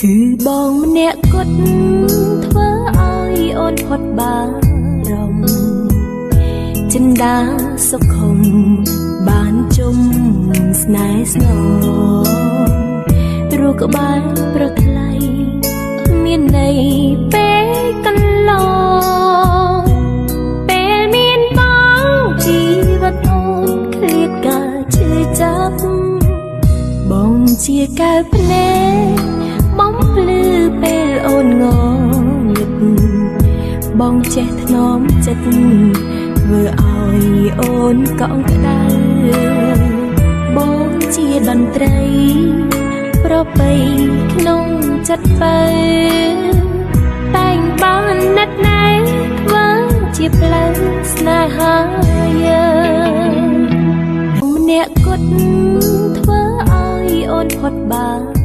គឺបងម្នាក់គត់ធ្វើឲ្យអូនផុតបារម្ភចិន្តាសុខុមបានជុំស្នេហ៍ស្នងរូបក្បាលប្រថ្លៃមានន័យពេលកន្លងពេលមានបងជីវិតអូនឃ្លាតការឈឺចាប់បងជាកែវភ្នែកបំភ្លឺពេលអូនងងឹតបងចេះថ្នមចិត្តធ្វើឲ្យអូនកក់ក្ដៅបងជាតន្ត្រីប្រពៃក្នុងចិត្តបើតែងបានណាត់ណែធ្វើជាផ្លូវស្នេហាយើងម្នាក់គត់ធ្វើឲ្យអូនផុតបារ